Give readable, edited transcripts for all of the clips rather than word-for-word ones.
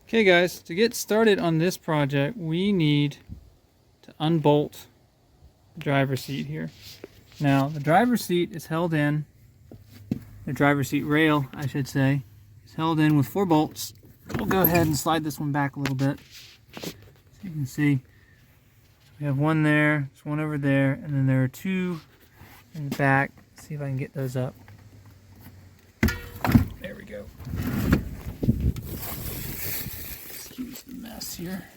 Okay guys, to get started on this project, we need to unbolt the driver's seat here. Now, the driver's seat is held in, the driver's seat rail, I should say, is held in with 4 bolts. We'll go ahead and slide this one back a little bit. So you can see, we have one there, there's one over there, and then there are 2 in the back. Let's see if I can get those up. There we go. Excuse the mess here.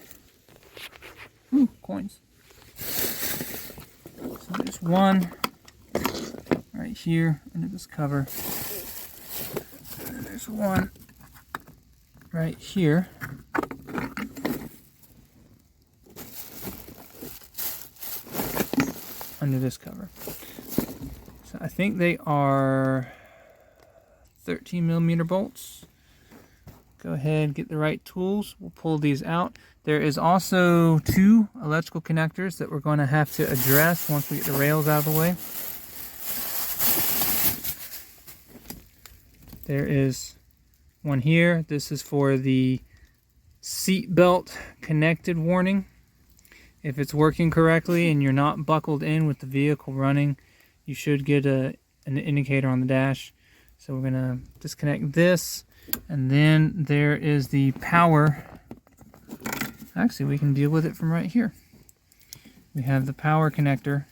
Ooh, coins. So there's one right here under this cover. And there's one right here. Under this cover. So I think they are 13mm bolts. Go ahead, get the right tools. We'll pull these out. There is also 2 electrical connectors that we're going to have to address once we get the rails out of the way. There is one here. This is for the seat belt connected warning. If it's working correctly and you're not buckled in with the vehicle running, you should get an indicator on the dash. So we're going to disconnect this. And then there is the power. Actually, we can deal with it from right here. We have the power connector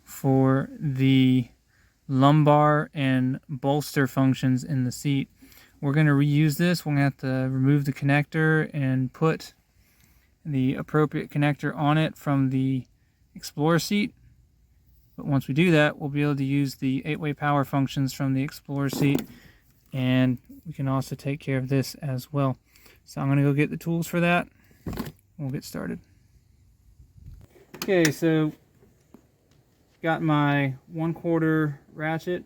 for the lumbar and bolster functions in the seat. We're going to reuse this. We're going to have to remove the connector and put the appropriate connector on it from the Explorer seat. But once we do that, we'll be able to use the 8-way power functions from the Explorer seat. And we can also take care of this as well. So I'm going to go get the tools for that. We'll get started. Okay, so got my 1/4 ratchet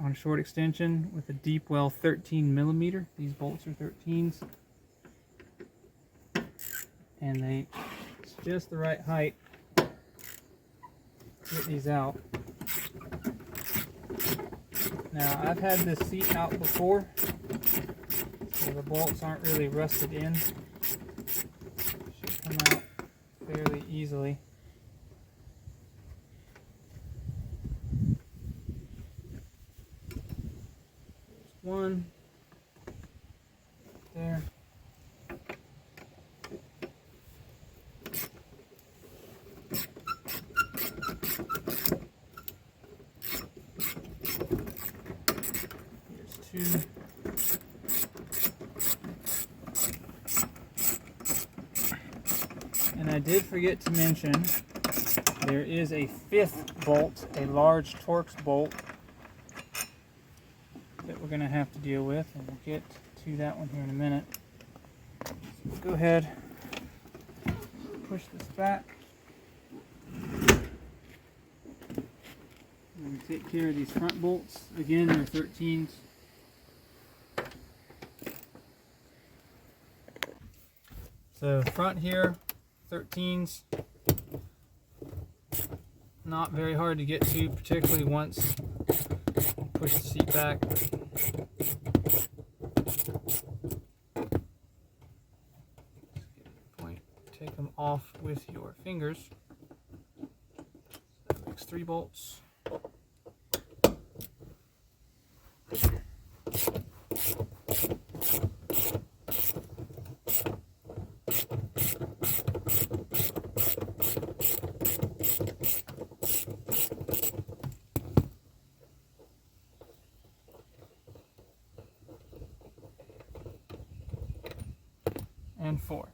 on a short extension with a deep well 13mm. These bolts are 13s. And it's just the right height to get these out. Now, I've had this seat out before, so the bolts aren't really rusted in. Should come out fairly easily. There's one there. And I did forget to mention there is a 5th bolt, a large Torx bolt that we're going to have to deal with, and we'll get to that one here in a minute. So we'll go ahead, push this back, and take care of these front bolts. Again, they're 13s. So front here, 13s, not very hard to get to, particularly once you push the seat back. Take them off with your fingers. So that makes 3 bolts. And 4.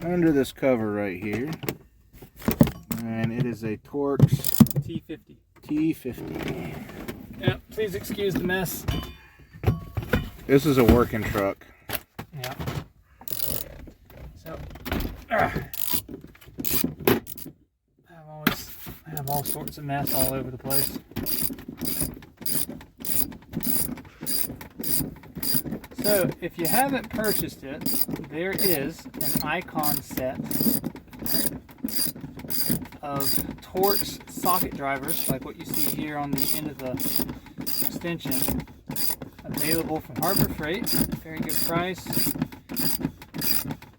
Under this cover right here, and it is a Torx T50. T50. Yeah, please excuse the mess. This is a working truck. Yeah. So, I have all sorts of mess all over the place. So, if you haven't purchased it, there is an icon set of Torx socket drivers, like what you see here on the end of the extension, available from Harbor Freight. Very good price.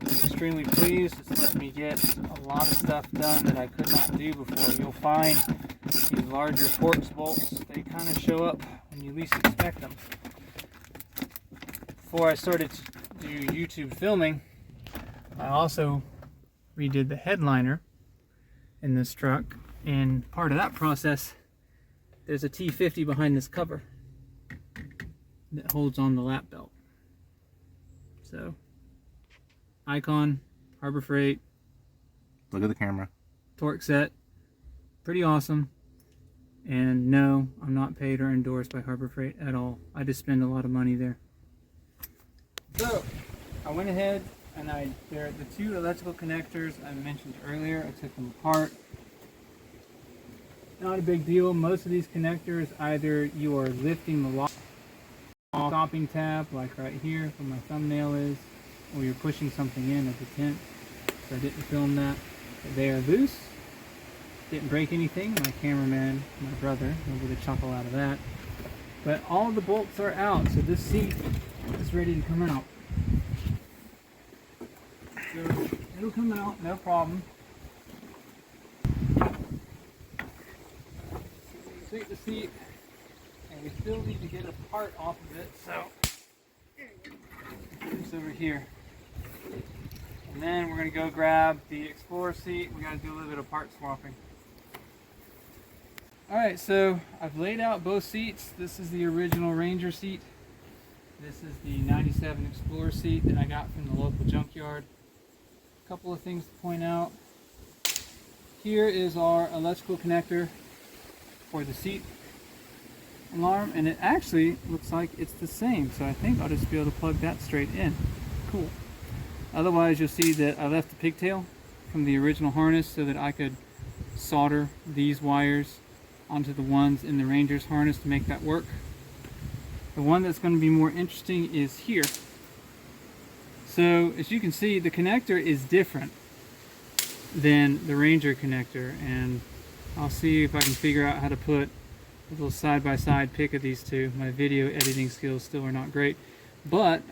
Extremely pleased. It's let me get a lot of stuff done that I could not do before. You'll find these larger Torx bolts, they kind of show up when you least expect them. Before I started to do YouTube filming, I also redid the headliner in this truck, and part of that process, there's a T50 behind this cover that holds on the lap belt. So, Icon, Harbor Freight. Look at the camera. Torque set. Pretty awesome. And no, I'm not paid or endorsed by Harbor Freight at all. I just spend a lot of money there. So, I went ahead and there are the two electrical connectors I mentioned earlier. I took them apart. Not a big deal. Most of these connectors, either you are lifting the lock stopping tab, like right here where my thumbnail is, or you're pushing something in at the tent. So I didn't film that. But they are loose. Didn't break anything. My cameraman, my brother, will get a chuckle out of that. But all the bolts are out, so this seat is ready to come out. So it'll come out, no problem. So take the seat, and we still need to get a part off of it, so it's over here. And then we're going to go grab the Explorer seat. We got to do a little bit of part swapping. Alright, so I've laid out both seats. This is the original Ranger seat. This is the 97 Explorer seat that I got from the local junkyard. A couple of things to point out. Here is our electrical connector for the seat alarm, and it actually looks like it's the same, so I think I'll just be able to plug that straight in. Cool. Otherwise, you'll see that I left the pigtail from the original harness so that I could solder these wires onto the ones in the Ranger's harness to make that work. The one that's going to be more interesting is here. So as you can see, the connector is different than the Ranger connector, and I'll see if I can figure out how to put a little side-by-side pic of these two. My video editing skills still are not great, but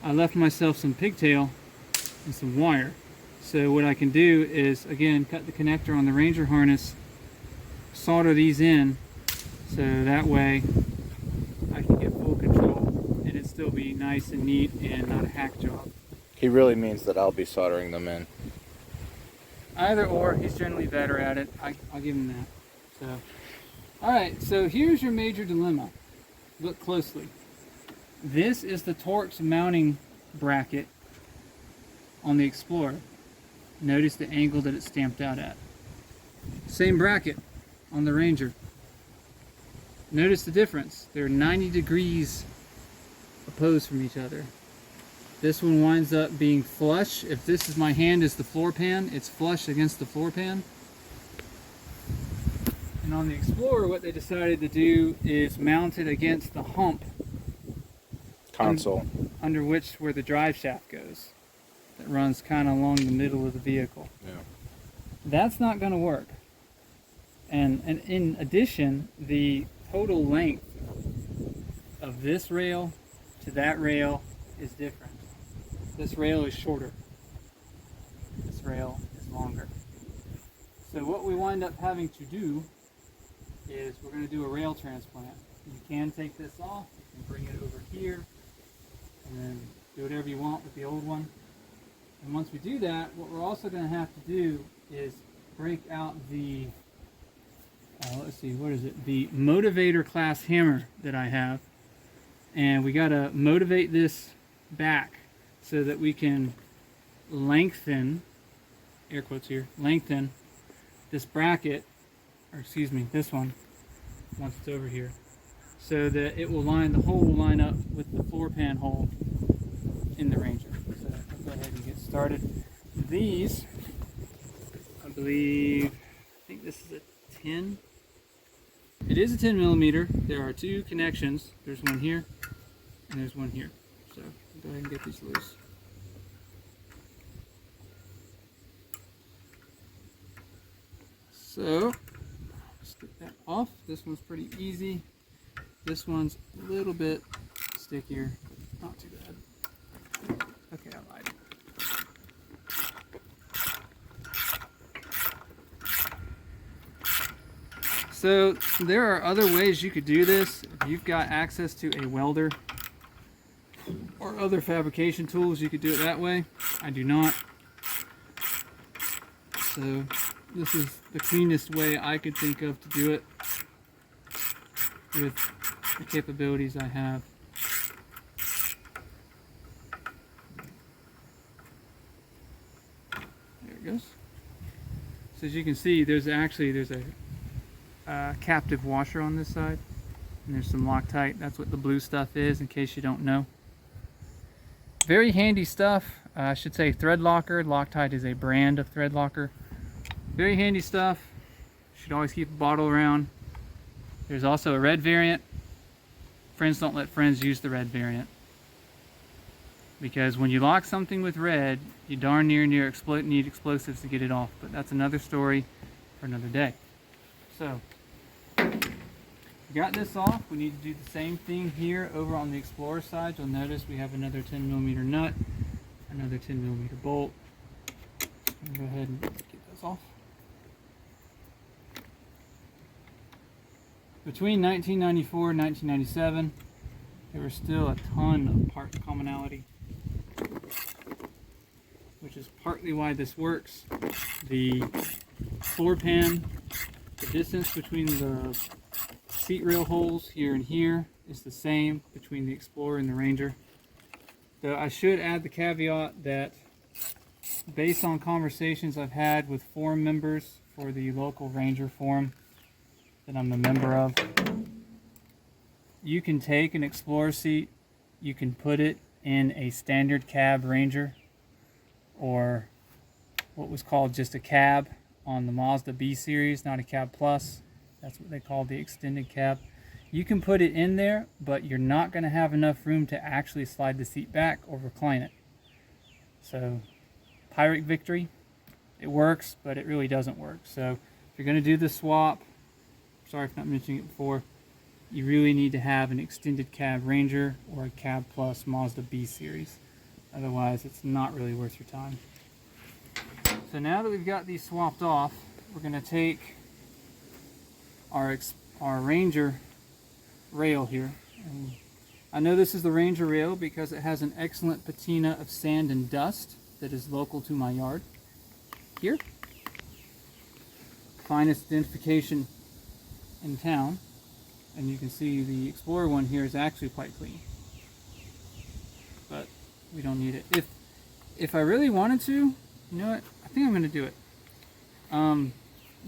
I left myself some pigtail and some wire. So what I can do is, again, cut the connector on the Ranger harness, solder these in, so that way I can get full control and it still be nice and neat and not a hack job. He really means that I'll be soldering them in. Either or, he's generally better at it. I'll give him that. So, alright, so here's your major dilemma. Look closely. This is the Torx mounting bracket on the Explorer. Notice the angle that it's stamped out at. Same bracket on the Ranger. Notice the difference. They're 90 degrees opposed from each other. This one winds up being flush. If this is my hand is the floor pan, it's flush against the floor pan. And on the Explorer, what they decided to do is mount it against the hump Console. Under which where the drive shaft goes. That runs kind of along the middle of the vehicle. Yeah. That's not going to work. And in addition, the total length of this rail to that rail is different. This rail is shorter. This rail is longer. So what we wind up having to do is we're going to do a rail transplant. You can take this off, you can bring it over here, and then do whatever you want with the old one. And once we do that, what we're also going to have to do is break out the, let's see, what is it? The motivator class hammer that I have. And we got to motivate this back so that we can lengthen, air quotes here, lengthen this bracket, or excuse me, this one, once it's over here, so that it will line, the hole will line up with the floor pan hole in the Ranger. So let's go ahead and get started. These, I believe, I think this is a 10. It is a 10 millimeter. There are two connections. There's one here and there's one here. So go ahead and get these loose. So let's get that off. This one's pretty easy. This one's a little bit stickier. Not too bad. Okay, I lied. So there are other ways you could do this. If you've got access to a welder or other fabrication tools, you could do it that way. I do not. So this is the cleanest way I could think of to do it with the capabilities I have. There it goes. So as you can see, there's a captive washer on this side, and there's some Loctite. That's what the blue stuff is, in case you don't know. Very handy stuff. I should say thread locker. Loctite is a brand of thread locker. Very handy stuff. Should always keep a bottle around. There's also a red variant. Friends don't let friends use the red variant, because when you lock something with red, you darn near need explosives to get it off. But that's another story for another day. So, got this off. We need to do the same thing here over on the Explorer side. You'll notice we have another 10mm nut, another 10mm bolt. Go ahead and get those off. Between 1994 and 1997, there was still a ton of part commonality, which is partly why this works. The floor pan, the distance between the seat rail holes here and here is the same between the Explorer and the Ranger. Though I should add the caveat that based on conversations I've had with forum members for the local Ranger forum that I'm a member of, you can take an Explorer seat, you can put it in a standard cab Ranger, or what was called just a cab on the Mazda B series, not a cab plus. That's what they call the extended cab. You can put it in there, but you're not going to have enough room to actually slide the seat back or recline it. So, Pyrrhic victory, it works, but it really doesn't work. So, if you're going to do the swap, sorry for not mentioning it before, you really need to have an extended cab Ranger or a cab plus Mazda B series. Otherwise, it's not really worth your time. So now that we've got these swapped off, we're going to take our Ranger rail here. And I know this is the Ranger rail because it has an excellent patina of sand and dust that is local to my yard. Here, finest identification in town, and you can see the Explorer one here is actually quite clean, but we don't need it. If I really wanted to, you know what, I think I'm going to do it.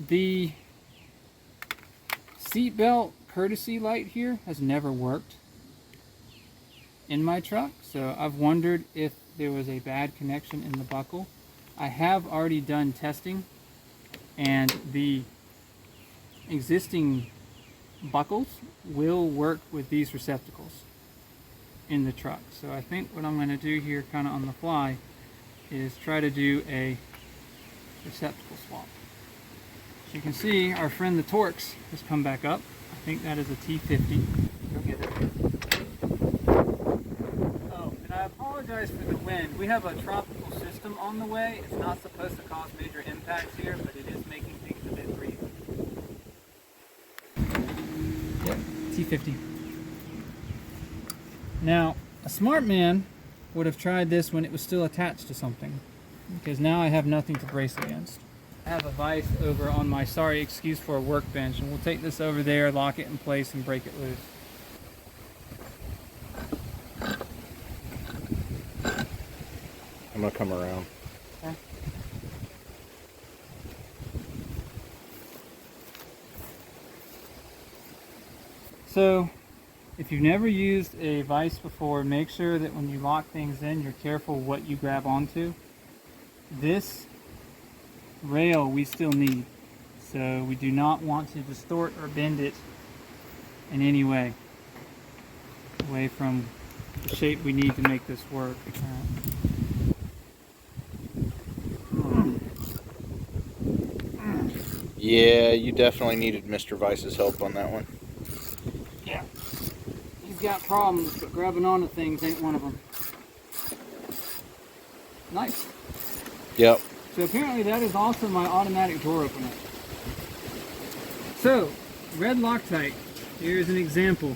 The seatbelt courtesy light here has never worked in my truck, so I've wondered if there was a bad connection in the buckle. I have already done testing, and the existing buckles will work with these receptacles in the truck. So I think what I'm going to do here kind of on the fly is try to do a receptacle swap. As you can see, our friend the Torx has come back up. I think that is a T50. Go get it. Oh, and I apologize for the wind. We have a tropical system on the way. It's not supposed to cause major impacts here, but it is making things a bit breezy. Yep, T50. Now, a smart man would have tried this when it was still attached to something, because now I have nothing to brace against. I have a vise over on my excuse for a workbench, and we'll take this over there, lock it in place, and break it loose. I'm gonna come around. Okay. So, if you've never used a vise before, make sure that when you lock things in, you're careful what you grab onto. This rail we still need, so we do not want to distort or bend it in any way away from the shape we need to make this work. Yeah, you definitely needed Mr. Vice's help on that one. Yeah. got problems, but grabbing onto things ain't one of them. Nice. Yep. So apparently that is also my automatic door opener. So, red Loctite. Here's an example.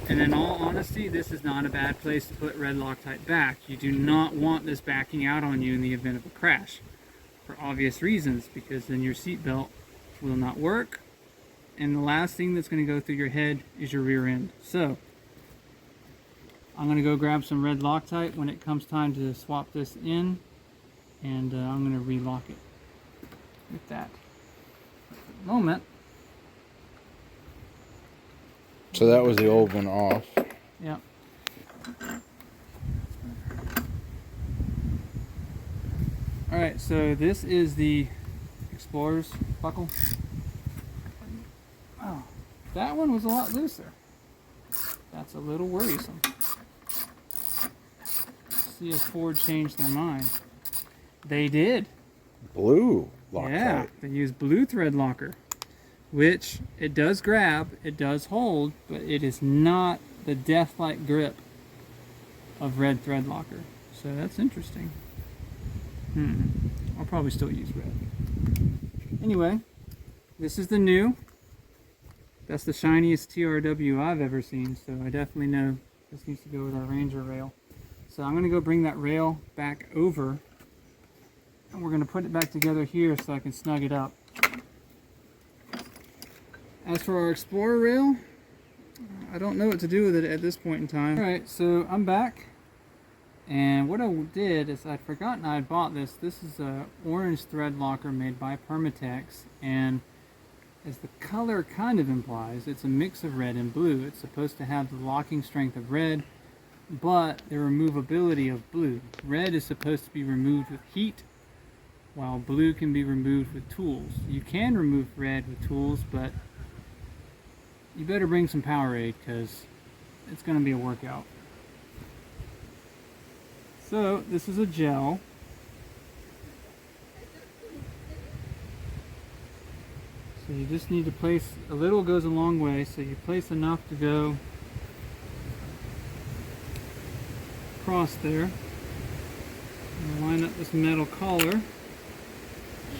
And in all honesty, this is not a bad place to put red Loctite back. You do not want this backing out on you in the event of a crash. For obvious reasons, because then your seatbelt will not work. And the last thing that's going to go through your head is your rear end. So, I'm going to go grab some red Loctite when it comes time to swap this in. And I'm going to relock it with that. At the moment. So that was the old one off. Yep. Alright, so this is the Explorer's buckle. Oh, that one was a lot looser. That's a little worrisome. See if Ford changed their mind. They did. Blue Loctite. Yeah, they use blue thread locker, which it does grab, it does hold, but it is not the death-like grip of red thread locker. So that's interesting. I'll probably still use red. Anyway, this is the new. That's the shiniest TRW I've ever seen, so I definitely know this needs to go with our Ranger rail. So I'm going to go bring that rail back over, and we're going to put it back together here so I can snug it up. As for our Explorer rail, I don't know what to do with it at this point in time. Alright, so I'm back. And what I did is I'd forgotten I had bought this. This is a orange thread locker made by Permatex, and as the color kind of implies, it's a mix of red and blue. It's supposed to have the locking strength of red, but the removability of blue. Red is supposed to be removed with heat, while blue can be removed with tools. You can remove red with tools, but you better bring some Powerade because it's going to be a workout. So this is a gel. So you just need to place, a little goes a long way, so you place enough to go across there. And line up this metal collar,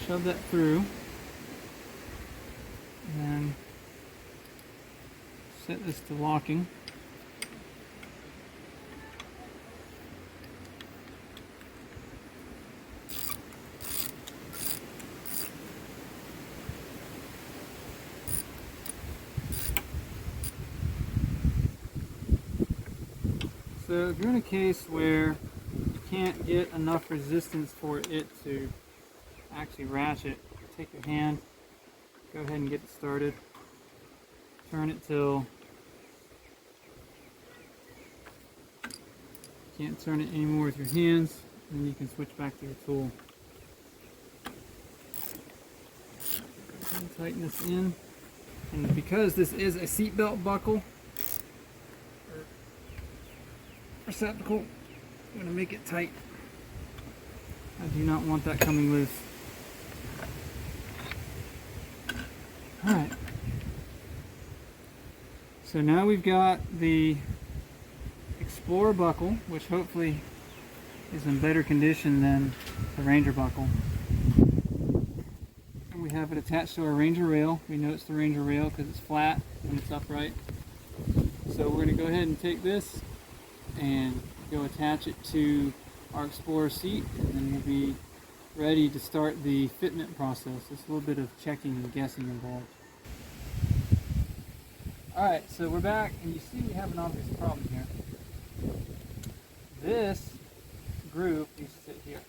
shove that through, and set this to locking. So if you're in a case where you can't get enough resistance for it to actually ratchet, take your hand, go ahead and get it started, turn it till you can't turn it anymore with your hands, and then you can switch back to your tool. Go ahead and tighten this in, and because this is a seatbelt buckle, receptacle, I'm going to make it tight. I do not want that coming loose. Alright. So now we've got the Explorer buckle, which hopefully is in better condition than the Ranger buckle. And we have it attached to our Ranger rail. We know it's the Ranger rail because it's flat and it's upright. So we're going to go ahead and take this and go attach it to our Explorer seat, and then we'll be ready to start the fitment process. There's a little bit of checking and guessing involved. Alright, so we're back, and you see we have an obvious problem here. This groove needs to sit here,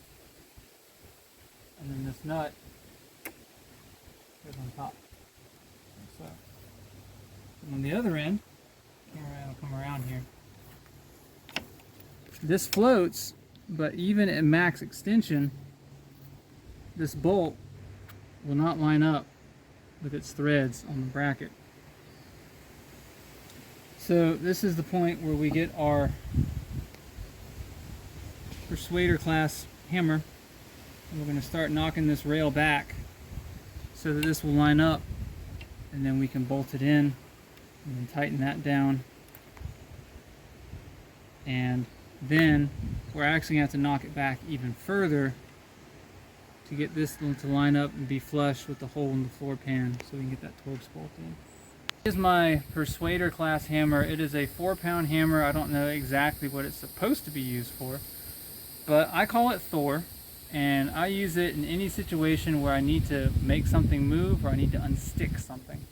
and then this nut goes on top, like so. And on the other end, camera will come around here. This floats, but even at max extension, this bolt will not line up with its threads on the bracket. So this is the point where we get our Persuader class hammer, and we're going to start knocking this rail back so that this will line up, and then we can bolt it in and then tighten that down And then we're actually going to have to knock it back even further to get this one to line up and be flush with the hole in the floor pan so we can get that Torx bolt in. This is my Persuader class hammer. It is a 4-pound hammer. I don't know exactly what it's supposed to be used for, but I call it Thor, and I use it in any situation where I need to make something move or I need to unstick something.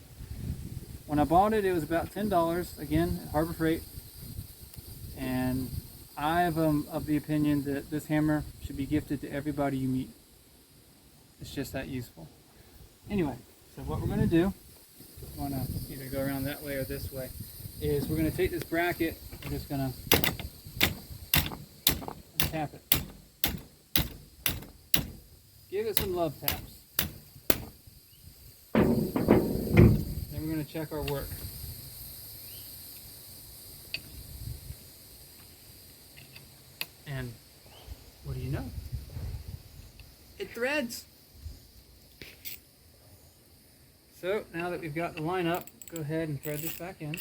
When I bought it, it was about $10, again, at Harbor Freight, and I am of the opinion that this hammer should be gifted to everybody you meet. It's just that useful. Anyway, so what we're going to do, I want to either go around that way or this way, is we're going to take this bracket, we're just going to tap it. Give it some love taps. Then we're going to check our work. And what do you know? It threads! So now that we've got the line up, go ahead and thread this back in.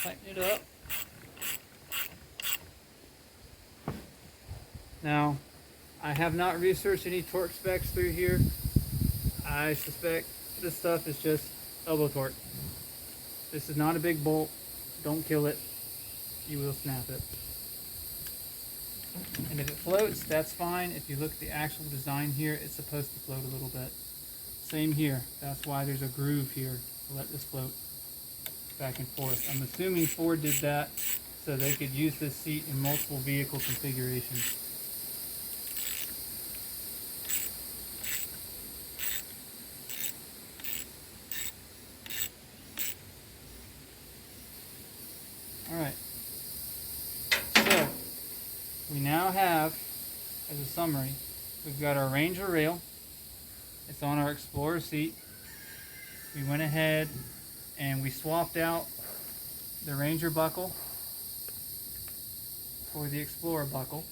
Tighten it up. Now, I have not researched any torque specs through here. I suspect this stuff is just elbow torque. This is not a big bolt. Don't kill it. You will snap it. And if it floats, that's fine. If you look at the actual design here, it's supposed to float a little bit. Same here. That's why there's a groove here to let this float back and forth. I'm assuming Ford did that so they could use this seat in multiple vehicle configurations. Alright. So, we now have, as a summary, we've got our Ranger rail. It's on our Explorer seat. We went ahead and we swapped out the Ranger buckle for the Explorer buckle.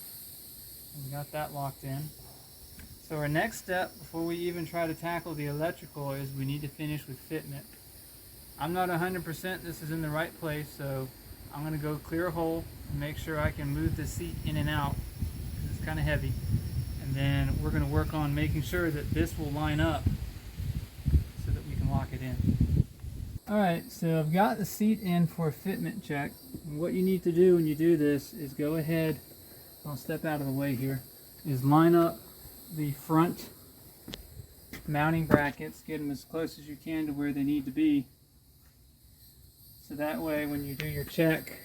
And we got that locked in. So our next step, before we even try to tackle the electrical, is we need to finish with fitment. I'm not 100% this is in the right place, so I'm going to go clear a hole and make sure I can move the seat in and out because it's kind of heavy. And then we're going to work on making sure that this will line up so that we can lock it in. Alright, so I've got the seat in for a fitment check. And what you need to do when you do this is go ahead, I'll step out of the way here, is line up the front mounting brackets, get them as close as you can to where they need to be. So that way when you do your check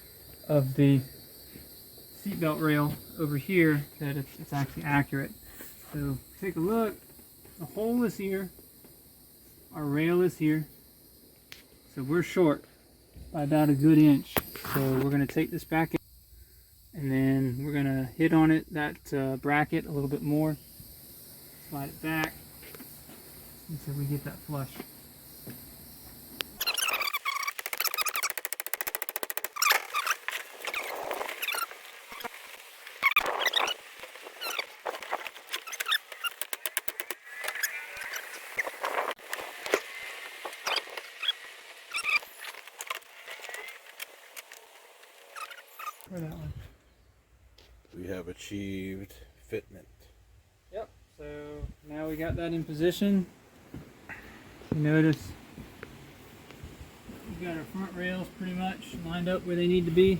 of the seatbelt rail over here, that it's actually accurate. So take a look, the hole is here, our rail is here, so we're short by about a good inch. So we're going to take this back in and then we're going to hit on it, that bracket a little bit more, slide it back until we get that flush. For that one. We have achieved fitment. Yep, so now we got that in position. You notice we've got our front rails pretty much lined up where they need to be.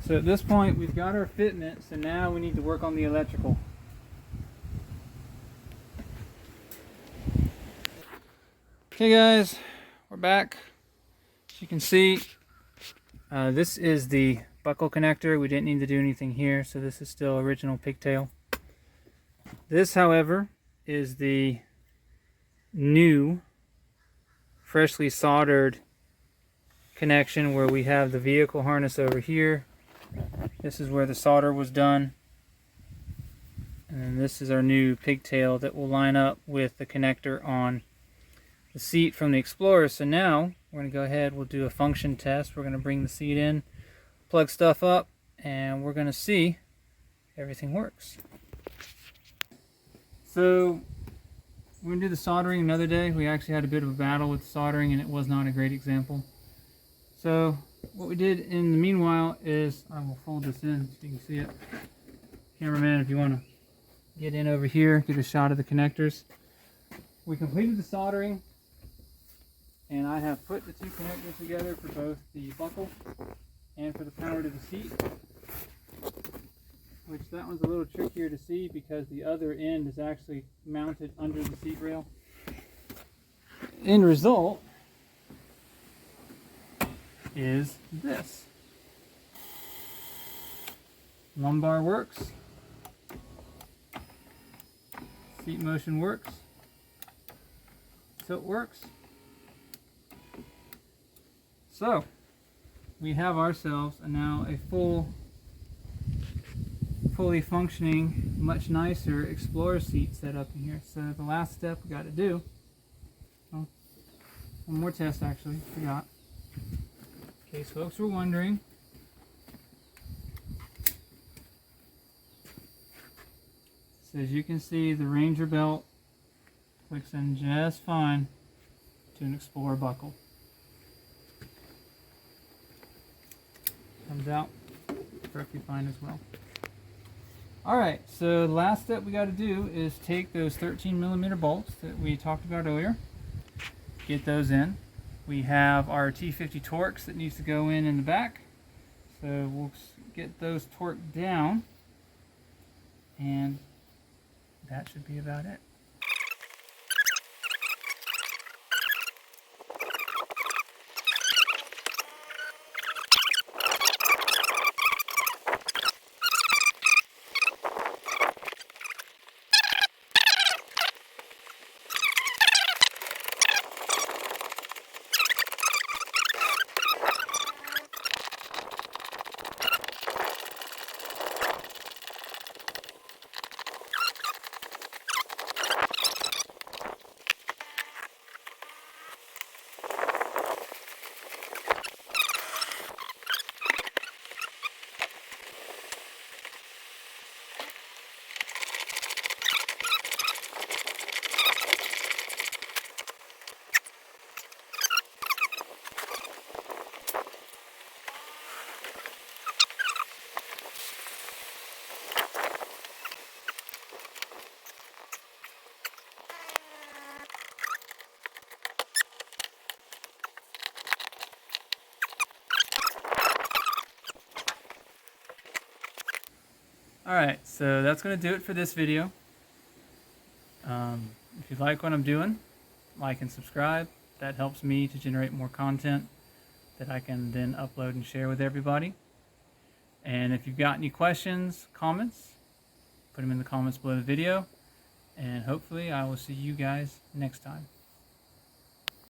So at this point we've got our fitment, so now we need to work on the electrical. Okay guys, we're back. As you can see, this is the buckle connector. We didn't need to do anything here, so this is still original pigtail. This, however, is the new freshly soldered connection where we have the vehicle harness over here. This is where the solder was done. And then this is our new pigtail that will line up with the connector on the seat from the Explorer. So now we're going to go ahead, we'll do a function test. We're going to bring the seat in, plug stuff up, and we're going to see everything works. So we're going to do the soldering another day. We actually had a bit of a battle with soldering and it was not a great example. So what we did in the meanwhile is, I will fold this in so you can see it. Cameraman, if you want to get in over here, get a shot of the connectors. We completed the soldering and I have put the two connectors together for both the buckle and for the power to the seat, which that one's a little trickier to see because the other end is actually mounted under the seat rail. End result is this. Lumbar works, seat motion works, tilt works. So we have ourselves now a fully functioning, much nicer Explorer seat set up in here. So the last step we got to do, well, one more test actually, forgot. In case folks were wondering, so as you can see, the Ranger belt clicks in just fine to an Explorer buckle. Comes out perfectly fine as well. Alright, so the last step we got to do is take those 13mm bolts that we talked about earlier, get those in. We have our T50 Torx that needs to go in the back, so we'll get those torqued down, and that should be about it. Alright, so that's going to do it for this video. If you like what I'm doing, like and subscribe. That helps me to generate more content that I can then upload and share with everybody. And if you've got any questions, comments, put them in the comments below the video. And hopefully I will see you guys next time.